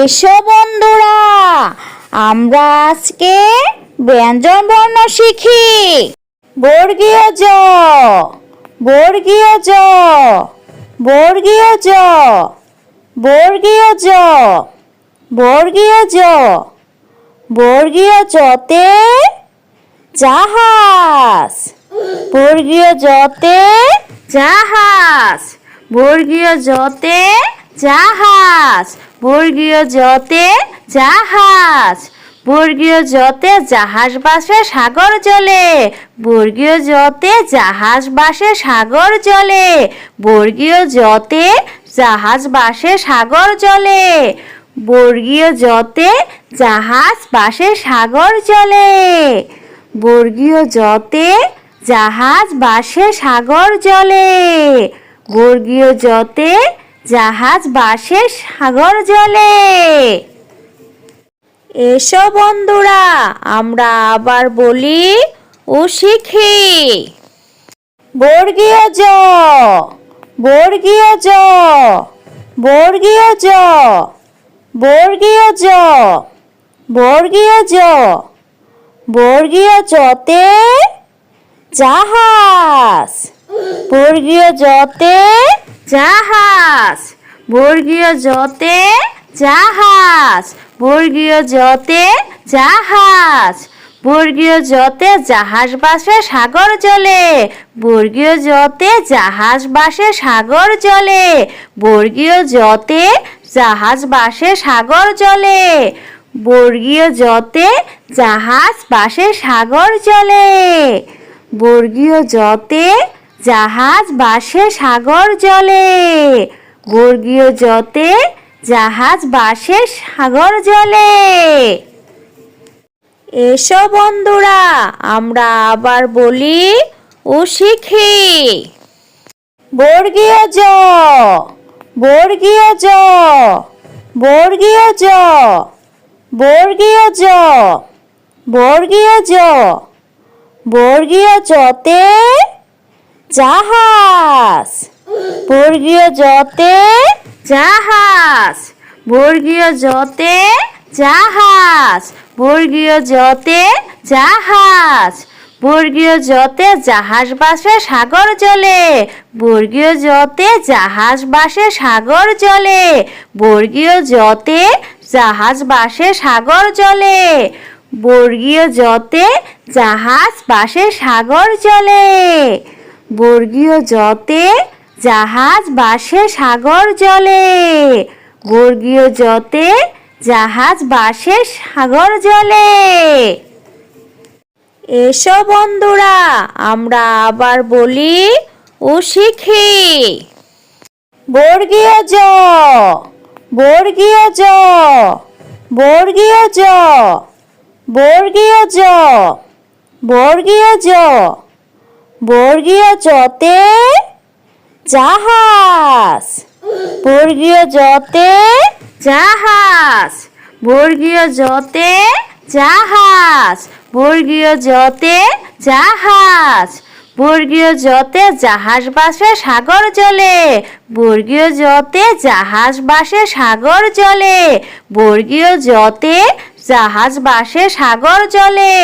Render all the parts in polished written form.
এসো বন্ধুরা, আমরা আজকে ব্যঞ্জন বর্ণ শিখি। বর্গীয় জ, বর্গীয় জ, বর্গীয় জ, বর্গীয় জ, বর্গীয় জ, বর্গীয় জতে জাহাজ, বর্গীয় জতে জাহাজ, বর্গীয় জতে জাহাজ, বর্গীয় জতে জাহাজ, বর্গীয় জতে জাহাজ বাসে সাগর জলে, বর্গীয় জতে জাহাজ বাসে সাগর জলে, বর্গীয় জতে জাহাজ বাসে সাগর জলে, বর্গীয় জতে জাহাজ বাসে সাগর জলে, বর্গীয় জতে জাহাজ বাসে সাগর জলে, বর্গীয় জতে জাহাজ বাসে সাগর জলে। এসো বন্ধুরা, আমরা আবার বলি ও শিখি। বর্গীয় জ, বর্গীয় জ, বর্গীয় জ, বর্গীয় জ, বর্গীয় জ, বর্গীয় জতে জাহাজ, বর্গীয় জতে জাহাজ, বর্গীয় জতে জাহাজ, বর্গীয় জতে জাহাজ, বর্গীয় জতে জাহাজ বাসে সাগর জলে, বর্গীয় জতে জাহাজ বাসে সাগর জলে, বর্গীয় জতে জাহাজ বাসে সাগর জলে, বর্গীয় জতে জাহাজ বাসে সাগর জলে, বর্গীয় জতে জাহাজ বাসে সাগর জলে, বর্গীয় জতে জাহাজ বাসে সাগর জলে। এসো বন্ধুরা, আমরা আবার বলি ও শিখি। বর্গীয় জ, বর্গীয় জ, বর্গীয় জ, বর্গীয় জ, বর্গীয় জ, বর্গীয় জতে জাহাজ, বর্গীয় জতে জাহাজ, বর্গীয় জতে জাহাজ, বর্গীয় জতে জাহাজ, বর্গীয় জতে জাহাজ বাসে সাগর জলে, বর্গীয় জতে জাহাজ বাসে সাগর জলে, বর্গীয় জতে জাহাজ বাসে সাগর জলে, বর্গীয় জতে জাহাজ বাসে সাগর জলে, বর্গীয় জতে জাহাজ বাসে সাগর জলে, বর্গীয় জতে জাহাজ বাসে সাগর জলে। এসো বন্ধুরা, আমরা আবার বলি ও শিখি। বর্গীয় জ, বর্গীয় জ, বর্গীয় জ, বর্গীয় জ, বর্গীয় জ, বর্গীয় জতে জাহাজ, বর্গীয় জতে জাহাজ, বর্গীয় জতে জাহাজ, বর্গীয় জতে জাহাজ, বর্গীয় জতে জাহাজ বাসে সাগর জলে, বর্গীয় জতে জাহাজ বাসে সাগর জলে, বর্গীয় জতে জাহাজ বাসে সাগর জলে,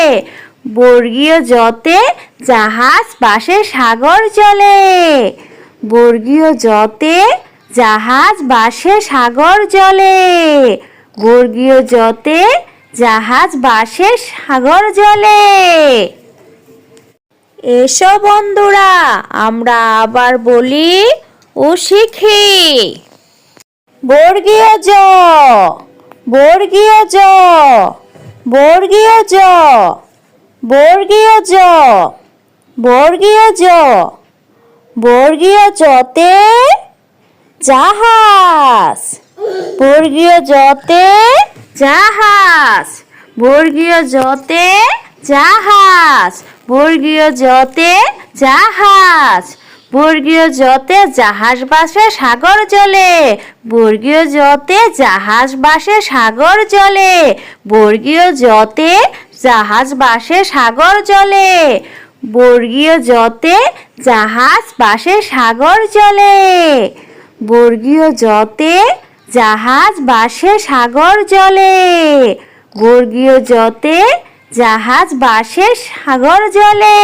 বর্গীয় জতে জাহাজ বাসে সাগর জলে, বর্গীয় জতে জাহাজ বাসে সাগর জলে, বর্গীয় জতে জাহাজ বাসে সাগর জলে। এসো বন্ধুরা, আমরা আবার বলি ও শিখি। বর্গীয় জ, বর্গীয় জ, বর্গীয় জ, বর্গীয় জ, বর্গীয় জ, বর্গীয় জতে জাহাজ, বর্গীয় জতে জাহাজ, বর্গীয় জতে জাহাজ, বর্গীয় জতে জাহাজ, বর্গীয় জতে জাহাজ বাসে সাগর জলে, বর্গীয় জতে জাহাজ বাসে সাগর জলে, বর্গীয় জতে জাহাজ বাসে সাগর জলে, বর্গীয় জতে জাহাজ বাসে সাগর জলে, বর্গীয় জতে জাহাজ বাসে সাগর জলে। বর্গীয় জতে জাহাজ বাসে সাগর জলে।